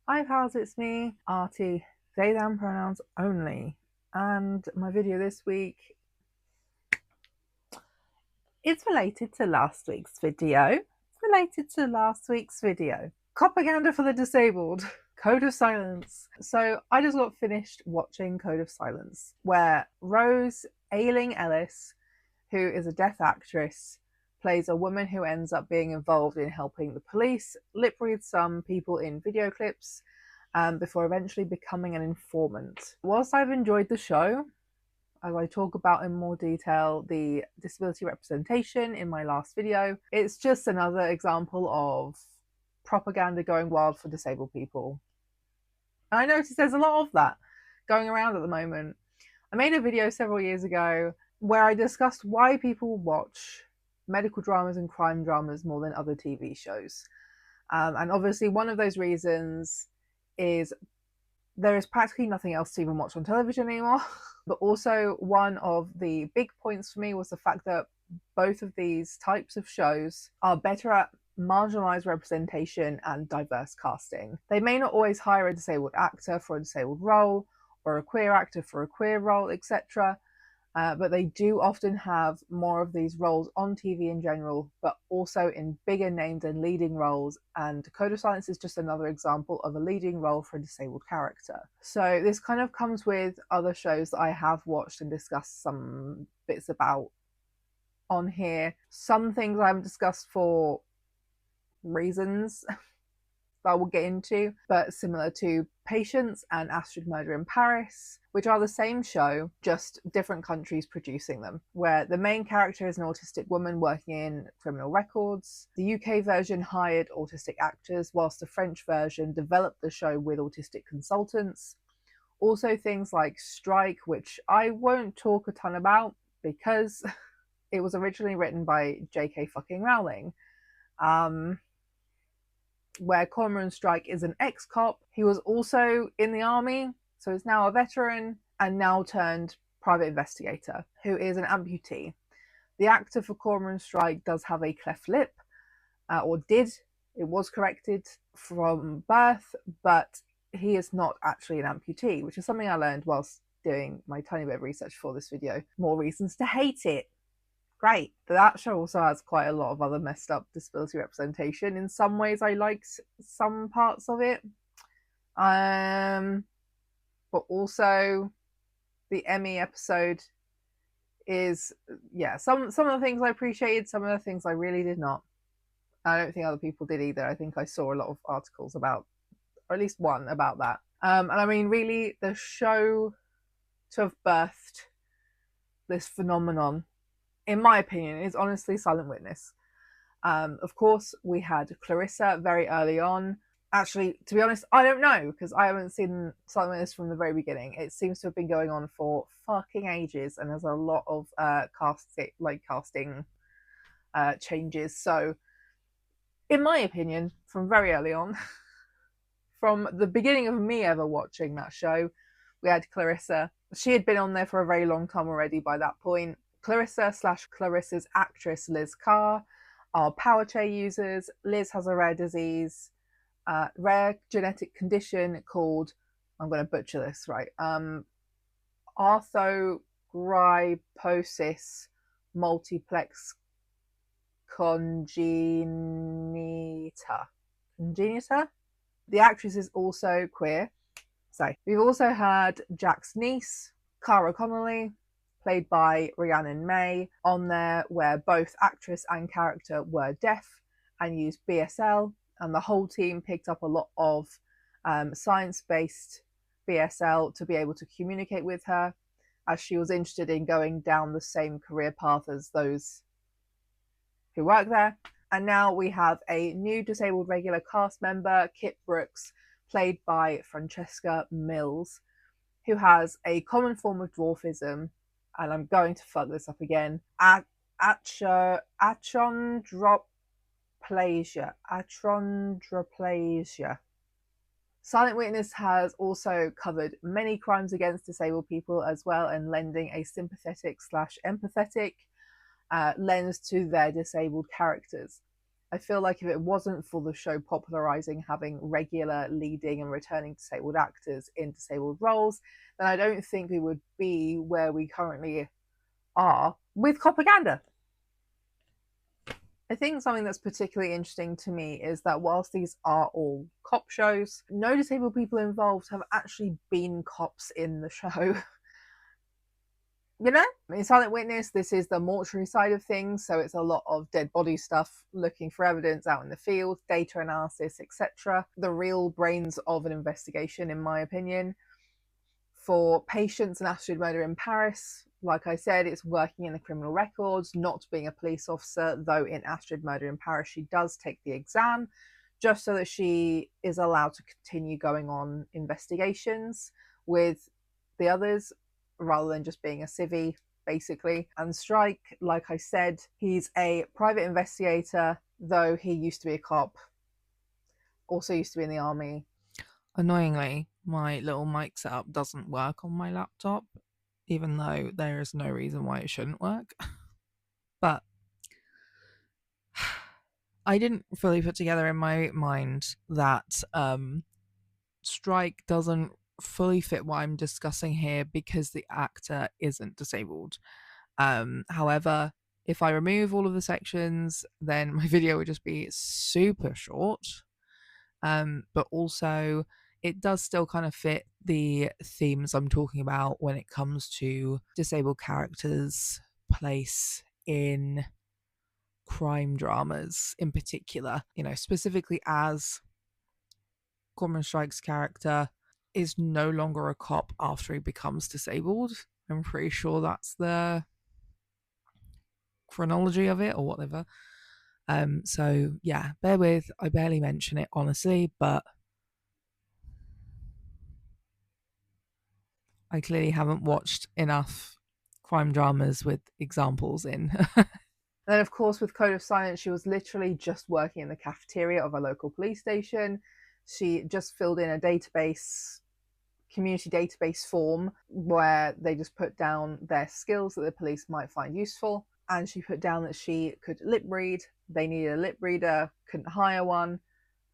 Hi pals, it's me, Artie, they them pronouns only, and my video this week is related to last week's video. Propaganda for the disabled. Code of Silence. So I just got finished watching Code of Silence, where Rose Ayling Ellis, who is a deaf actress, plays a woman who ends up being involved in helping the police lip read some people in video clips before eventually becoming an informant. Whilst I've enjoyed the show, as I talk about in more detail the disability representation in my last video, it's just another example of propaganda going wild for disabled people. And I noticed there's a lot of that going around at the moment. I made a video several years ago where I discussed why people watch medical dramas and crime dramas more than other TV shows. And obviously, one of those reasons is there is practically nothing else to even watch on television anymore. But also, one of the big points for me was the fact that both of these types of shows are better at marginalized representation and diverse casting. They may not always hire a disabled actor for a disabled role or a queer actor for a queer role, etc. But they do often have more of these roles on TV in general, but also in bigger named and leading roles. And Code of Silence is just another example of a leading role for a disabled character. So this kind of comes with other shows that I have watched and discussed some bits about on here. Some things I haven't discussed for reasons that I will get into, but similar to Patience and Astrid Murder in Paris, which are the same show, just different countries producing them, where the main character is an autistic woman working in criminal records. The UK version hired autistic actors, whilst the French version developed the show with autistic consultants. Also things like Strike, which I won't talk a ton about because it was originally written by J.K. fucking Rowling. Where Cormoran Strike is an ex-cop. He was also in the army, so he's now a veteran and now turned private investigator, who is an amputee. The actor for Cormoran Strike does have a cleft lip, or did. It was corrected from birth, but he is not actually an amputee, which is something I learned whilst doing my tiny bit of research for this video. More reasons to hate it. Great. But that show also has quite a lot of other messed up disability representation. In some ways, I liked some parts of it. But also the Emmy episode is, yeah, some of the things I appreciated, some of the things I really did not. I don't think other people did either. I think I saw a lot of articles about, or at least one about that. And I mean, really, the show to have birthed this phenomenon, in my opinion, is honestly Silent Witness. Of course, we had Clarissa very early on. Actually, to be honest, I don't know, because I haven't seen Silent Witness from the very beginning. It seems to have been going on for fucking ages, and there's a lot of casting changes. So, in my opinion, from very early on, from the beginning of me ever watching that show, we had Clarissa. She had been on there for a very long time already by that point. Clarissa/Clarissa's actress Liz Carr are power chair users. Liz has a rare disease, rare genetic condition called, I'm going to butcher this, right? Arthrogryposis multiplex congenita. The actress is also queer. So we've also had Jack's niece, Cara Connolly, played by Rhiannon May, on there, where both actress and character were deaf and used BSL, and the whole team picked up a lot of science-based BSL to be able to communicate with her, as she was interested in going down the same career path as those who work there. And now we have a new disabled regular cast member, Kit Brooks, played by Francesca Mills, who has a common form of dwarfism, and I'm going to fuck this up again, achondroplasia. Silent Witness has also covered many crimes against disabled people as well, and lending a sympathetic/empathetic lens to their disabled characters. I feel like if it wasn't for the show popularizing having regular leading and returning disabled actors in disabled roles, then I don't think we would be where we currently are with propaganda. I think something that's particularly interesting to me is that whilst these are all cop shows, no disabled people involved have actually been cops in the show. You know, in Silent Witness, this is the mortuary side of things, so it's a lot of dead body stuff, looking for evidence out in the field, data analysis, etc. The real brains of an investigation, in my opinion. For Patience and Astrid Murder in Paris, like I said, it's working in the criminal records, not being a police officer, though in Astrid Murder in Paris, she does take the exam, just so that she is allowed to continue going on investigations with the others, rather than just being a civvy, basically. And Strike, like I said, he's a private investigator, though he used to be a cop, also used to be in the army. Annoyingly, my little mic setup doesn't work on my laptop, even though there is no reason why it shouldn't work. But I didn't fully put together in my mind that Strike doesn't fully fit what I'm discussing here because the actor isn't disabled. However, if I remove all of the sections, then my video would just be super short. But also, it does still kind of fit the themes I'm talking about when it comes to disabled characters' place in crime dramas in particular. You know, specifically as Cormoran Strike's character is no longer a cop after he becomes disabled. I'm pretty sure that's the chronology of it or whatever. So yeah, bear with, I barely mention it honestly, but I clearly haven't watched enough crime dramas with examples in. And then, of course, with Code of Silence, she was literally just working in the cafeteria of a local police station. She just filled in a database, community database form where they just put down their skills that the police might find useful. And she put down that she could lip read. They needed a lip reader, couldn't hire one.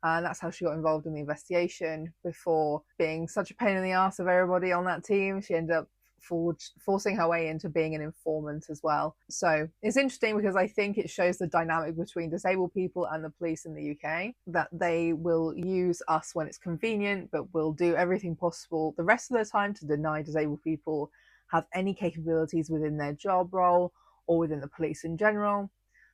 And that's how she got involved in the investigation. Before being such a pain in the ass of everybody on that team, she ended up forcing her way into being an informant as well. So it's interesting because I think it shows the dynamic between disabled people and the police in the UK, that they will use us when it's convenient, but will do everything possible the rest of the time to deny disabled people have any capabilities within their job role or within the police in general.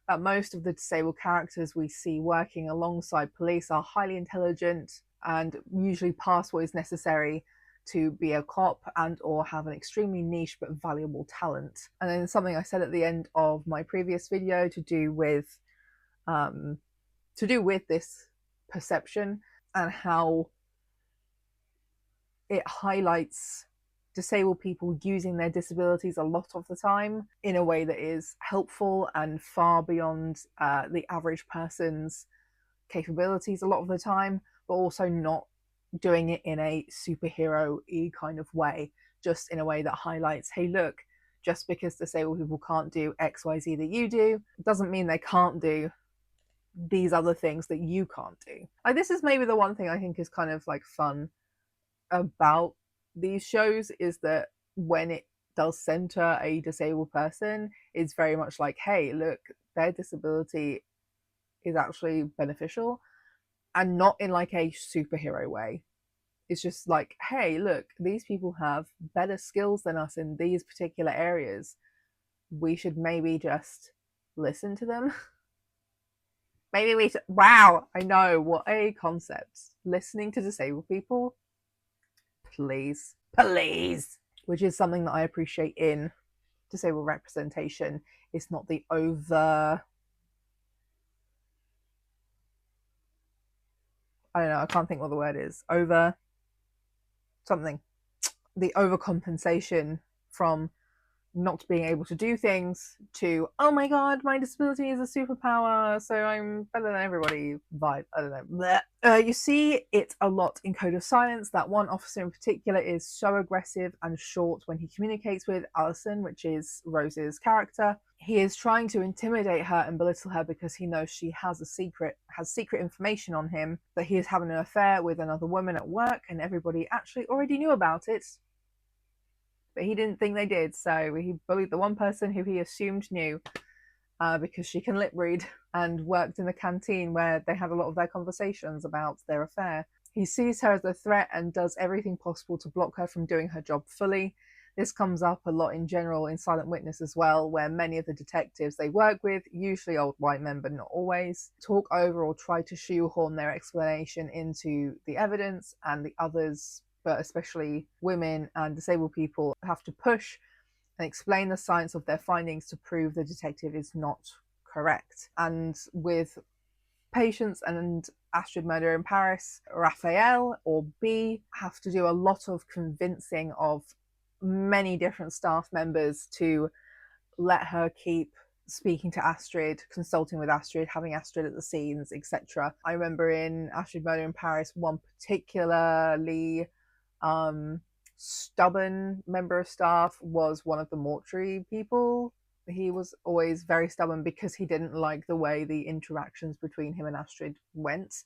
That most of the disabled characters we see working alongside police are highly intelligent and usually pass what is necessary to be a cop and or have an extremely niche but valuable talent. And then something I said at the end of my previous video to do with this perception and how it highlights disabled people using their disabilities a lot of the time in a way that is helpful and far beyond the average person's capabilities a lot of the time, but also not doing it in a superhero-y kind of way, just in a way that highlights, hey, look, just because disabled people can't do XYZ that you do, doesn't mean they can't do these other things that you can't do. Like, this is maybe the one thing I think is kind of like fun about these shows, is that when it does center a disabled person, it's very much like, hey, look, their disability is actually beneficial, and not in like a superhero way. It's just like, hey, look, these people have better skills than us in these particular areas. We should maybe just listen to them. Maybe we should. Wow, I know, what a concept. Listening to disabled people. Please. Please. Which is something that I appreciate in disabled representation. It's not the over. I don't know, I can't think what the word is. Over something. The overcompensation from not being able to do things to, oh my god, my disability is a superpower, so I'm better than everybody vibe. I don't know. You see it a lot in Code of Silence. That one officer in particular is so aggressive and short when he communicates with Alison, which is Rose's character. He is trying to intimidate her and belittle her because he knows she has secret information on him, that he is having an affair with another woman at work, and everybody actually already knew about it, but he didn't think they did, so he bullied the one person who he assumed knew, because she can lip read and worked in the canteen where they had a lot of their conversations about their affair. He sees her as a threat and does everything possible to block her from doing her job fully. This comes up a lot in general in Silent Witness as well, where many of the detectives they work with, usually old white men but not always, talk over or try to shoehorn their explanation into the evidence, and the others, but especially women and disabled people, have to push and explain the science of their findings to prove the detective is not correct. And with Patience and Astrid Murder in Paris, Raphael, or B, have to do a lot of convincing of many different staff members to let her keep speaking to Astrid, consulting with Astrid, having Astrid at the scenes, etc. I remember in Astrid Murder in Paris, one particularly stubborn member of staff was one of the mortuary people. He was always very stubborn because he didn't like the way the interactions between him and Astrid went.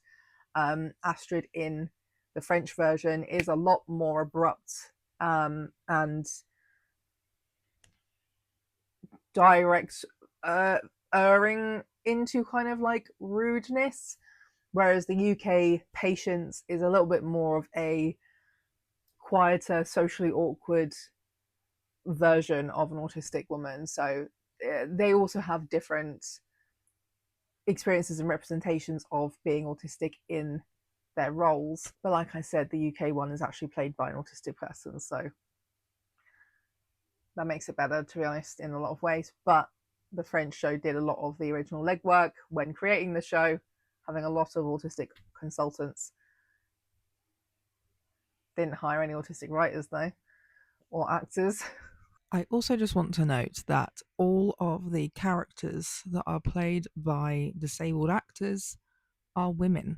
Astrid in the French version is a lot more abrupt and direct, erring into kind of like rudeness, whereas the UK Patience is a little bit more of a quieter, socially awkward version of an autistic woman. So they also have different experiences and representations of being autistic in their roles. But like I said, the UK one is actually played by an autistic person, so that makes it better, to be honest, in a lot of ways. But the French show did a lot of the original legwork when creating the show, having a lot of autistic consultants. Didn't hire any autistic writers though, or actors. I also just want to note that all of the characters that are played by disabled actors are women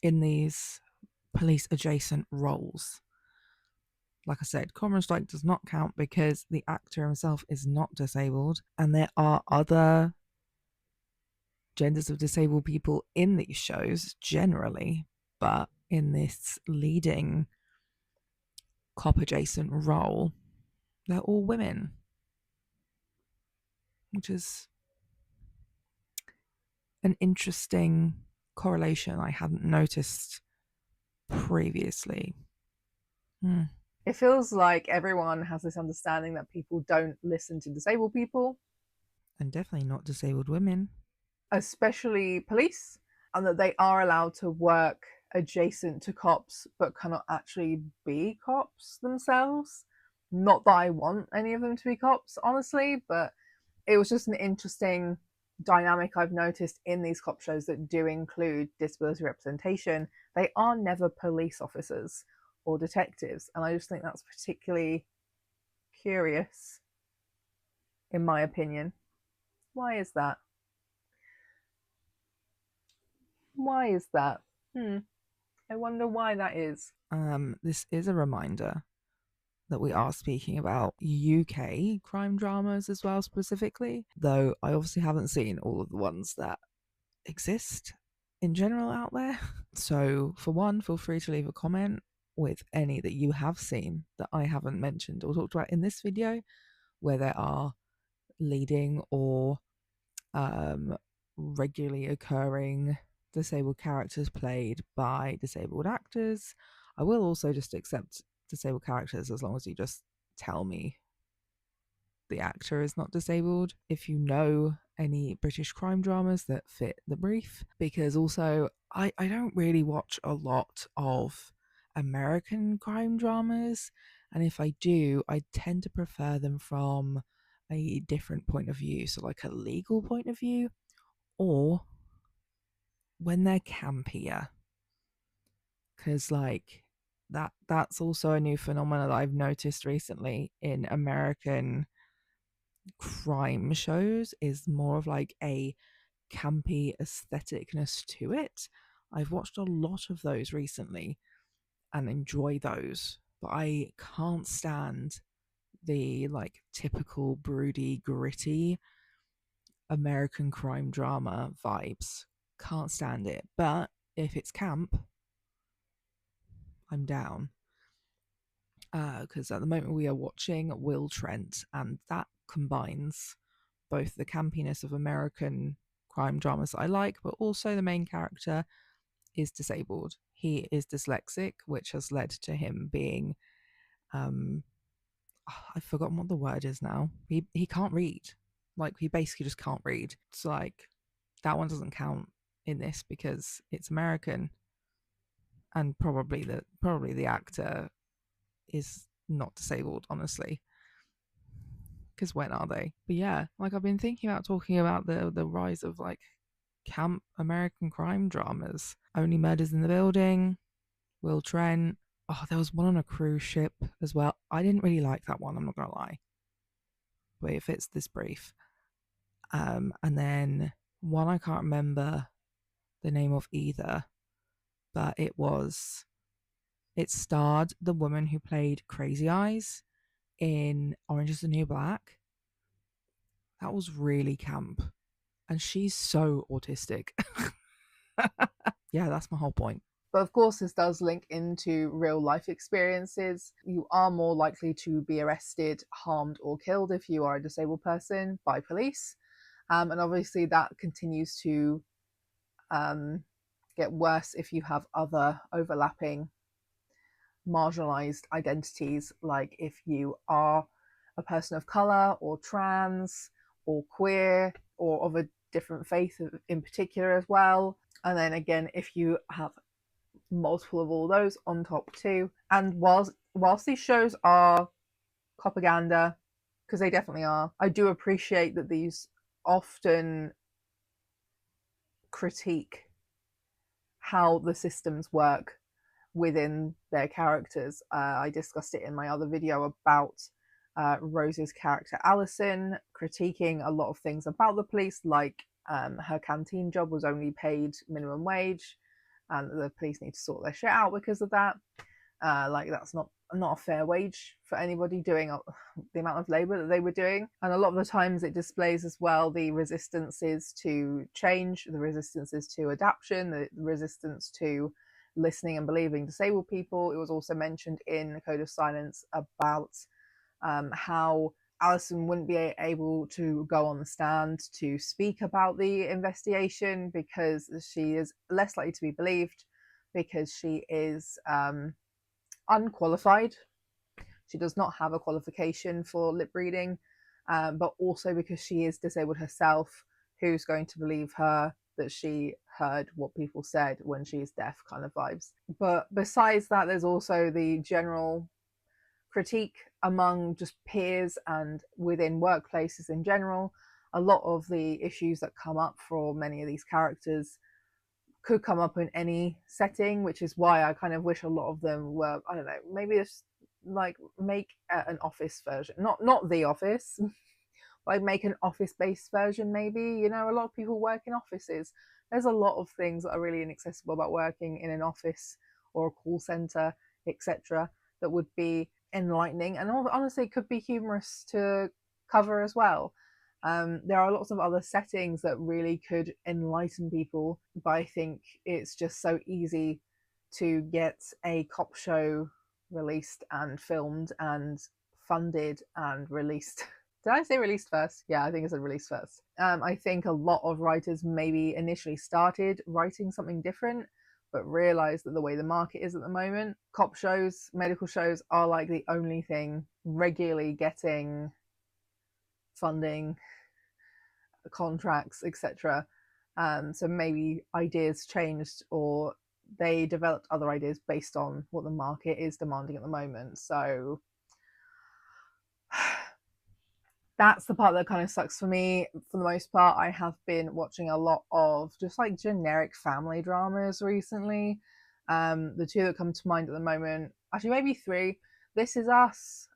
in these police adjacent roles. Like I said, Cormoran Strike does not count because the actor himself is not disabled, and there are other genders of disabled people in these shows generally, but in this leading cop adjacent role, they're all women, which is an interesting correlation I hadn't noticed previously. It feels like everyone has this understanding that people don't listen to disabled people, And definitely not disabled women. especially police, and that they are allowed to work adjacent to cops but cannot actually be cops themselves. Not that I want any of them to be cops, honestly, but it was just an interesting dynamic I've noticed in these cop shows that do include disability representation. They are never police officers or detectives, and I just think that's particularly curious, in my opinion. Why is that? Why is that? I wonder why that is. This is a reminder that we are speaking about UK crime dramas as well, specifically, though I obviously haven't seen all of the ones that exist in general out there. So, for one, feel free to leave a comment with any that you have seen that I haven't mentioned or talked about in this video, where there are leading or regularly occurring disabled characters played by disabled actors. I will also just accept disabled characters as long as you just tell me the actor is not disabled. If you know any British crime dramas that fit the brief, because also I don't really watch a lot of American crime dramas, and if I do, I tend to prefer them from a different point of view, so like a legal point of view, or when they're campier. Because, like, That's also a new phenomenon that I've noticed recently in American crime shows, is more of like a campy aestheticness to it. I've watched a lot of those recently and enjoy those, but I can't stand the like typical broody, gritty American crime drama vibes. Can't stand it. But if it's camp, I'm down. Because at the moment we are watching Will Trent, and that combines both the campiness of American crime dramas that I like, but also the main character is disabled. He is dyslexic, which has led to him being I've forgotten what the word is now. He can't read. Like he basically just can't read. It's like that one doesn't count in this because it's American, and probably the actor is not disabled, honestly. Because when are they? But yeah, like I've been thinking about talking about the rise of like camp American crime dramas. Only Murders in the Building, Will Trent. Oh, there was one on a cruise ship as well. I didn't really like that one, I'm not gonna lie. But it fits this brief. And then one I can't remember the name of either, but it starred the woman who played Crazy Eyes in Orange is the New Black. That was really camp. And she's so autistic. Yeah, that's my whole point. But of course, this does link into real life experiences. You are more likely to be arrested, harmed, or killed if you are a disabled person by police. And obviously, that continues to get worse if you have other overlapping marginalized identities, like if you are a person of color or trans or queer or of a different faith in particular as well. And then again, if you have multiple of all those on top too. And whilst these shows are propaganda, because they definitely are, I do appreciate that these often critique how the systems work within their characters. I discussed it in my other video about Rose's character Alison, critiquing a lot of things about the police, like her canteen job was only paid minimum wage, and the police need to sort their shit out because of that. Like that's not a fair wage for anybody doing the amount of labor that they were doing. And a lot of the times it displays as well the resistances to change, the resistances to adaptation, the resistance to listening and believing disabled people. It was also mentioned in the Code of Silence about how Alison wouldn't be able to go on the stand to speak about the investigation because she is less likely to be believed, because she is unqualified. She does not have a qualification for lip reading, but also because she is disabled herself. Who's going to believe her that she heard what people said when she's deaf, kind of vibes. But besides that, there's also the general critique among just peers and within workplaces in general. A lot of the issues that come up for many of these characters could come up in any setting, which is why I kind of wish a lot of them were, I don't know, maybe just like make an office version, not the office, like make an office based version. Maybe, you know, a lot of people work in offices. There's a lot of things that are really inaccessible about working in an office or a call center, etc., that would be enlightening and honestly could be humorous to cover as well. There are lots of other settings that really could enlighten people, but I think it's just so easy to get a cop show released and filmed and funded and released. Did I say released first? Yeah, I think I said released first. I think a lot of writers maybe initially started writing something different, but realized that the way the market is at the moment, cop shows, medical shows are like the only thing regularly getting funding, contracts, etc. So maybe ideas changed, or they developed other ideas based on what the market is demanding at the moment. So that's the part that kind of sucks for me. For the most part, I have been watching a lot of just like generic family dramas recently. The two that come to mind at the moment, actually maybe three. This Is Us,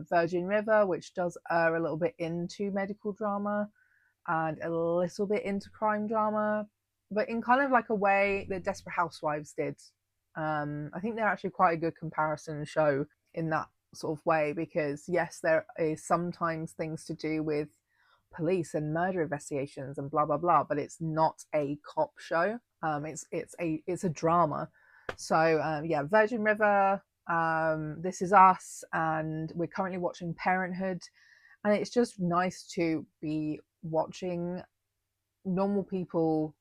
Virgin River, which does err a little bit into medical drama and a little bit into crime drama, but in kind of like a way that Desperate Housewives did. I think they're actually quite a good comparison show in that sort of way, because yes, there is sometimes things to do with police and murder investigations and blah blah blah, but it's not a cop show. It's a drama. So yeah, Virgin River, This Is Us, and we're currently watching Parenthood, and it's just nice to be watching normal people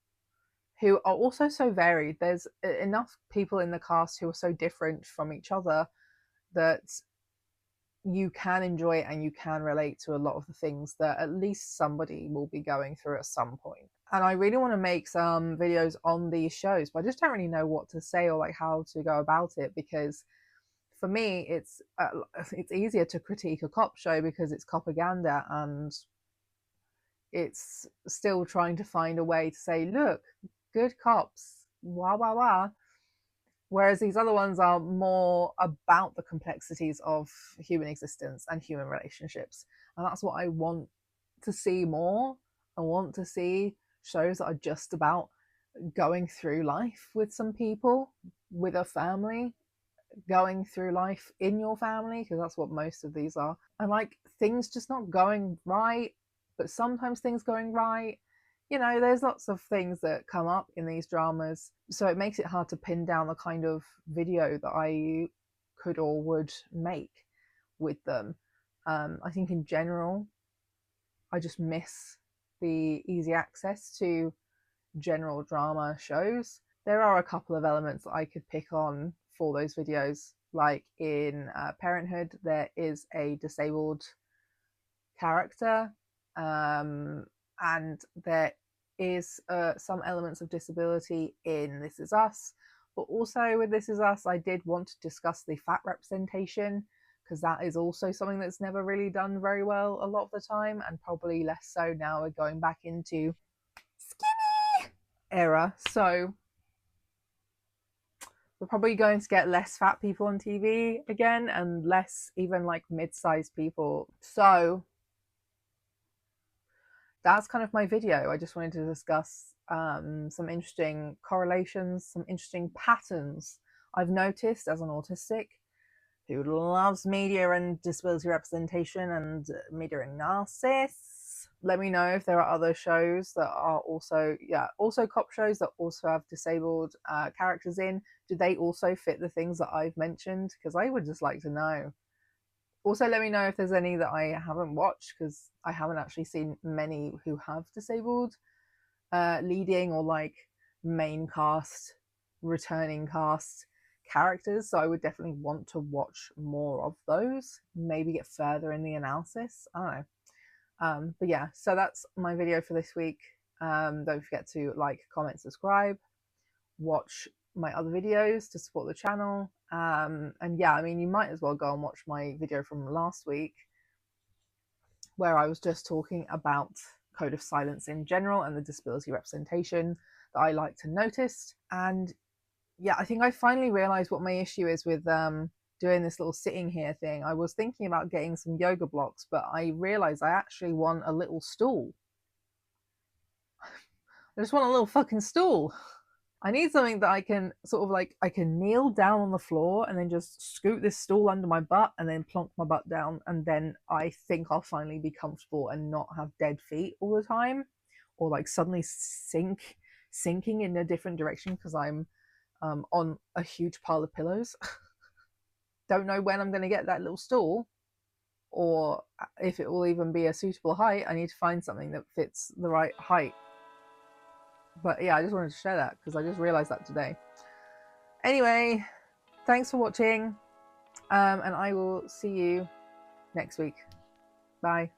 who are also so varied. There's enough people in the cast who are so different from each other that you can enjoy it and you can relate to a lot of the things that at least somebody will be going through at some point. And I really want to make some videos on these shows, but I just don't really know what to say or like how to go about it, because for me it's easier to critique a cop show because it's propaganda and it's still trying to find a way to say, look, good cops, wah wah wah. Whereas these other ones are more about the complexities of human existence and human relationships. And that's what I want to see more. I want to see shows that are just about going through life with some people, with a family, going through life in your family, because that's what most of these are. And like things just not going right, but sometimes things going right. You know, there's lots of things that come up in these dramas, so it makes it hard to pin down the kind of video that I could or would make with them. I think in general, I just miss the easy access to general drama shows. There are a couple of elements that I could pick on for those videos, like in Parenthood, there is a disabled character, and there is some elements of disability in This Is Us. But also with This Is Us, I did want to discuss the fat representation, because that is also something that's never really done very well a lot of the time, and probably less so now we're going back into skinny era. So we're probably going to get less fat people on TV again, and less even like mid-sized people. So that's kind of my video. I just wanted to discuss some interesting correlations, some interesting patterns I've noticed as an autistic who loves media and disability representation and media analysis. Let me know if there are other shows that are also cop shows that also have disabled characters in. Do they also fit the things that I've mentioned? Because I would just like to know. Also, let me know if there's any that I haven't watched, because I haven't actually seen many who have disabled leading or like main cast, returning cast characters. So I would definitely want to watch more of those, maybe get further in the analysis. I don't know. But yeah, so that's my video for this week. Don't forget to like, comment, subscribe, watch my other videos to support the channel. And yeah, I mean, you might as well go and watch my video from last week where I was just talking about Code of Silence in general and the disability representation that I like to notice. And yeah, I think I finally realized what my issue is with doing this little sitting here thing. I was thinking about getting some yoga blocks, but I realized I actually want a little stool. I just want a little fucking stool. I need something that I can sort of like, I can kneel down on the floor and then just scoot this stool under my butt and then plonk my butt down, and then I think I'll finally be comfortable and not have dead feet all the time, or like suddenly sinking in a different direction because I'm on a huge pile of pillows. Don't know when I'm going to get that little stool, or if it will even be a suitable height. I need to find something that fits the right height. But yeah, I just wanted to share that because I just realized that today. Anyway, thanks for watching, and I will see you next week. Bye.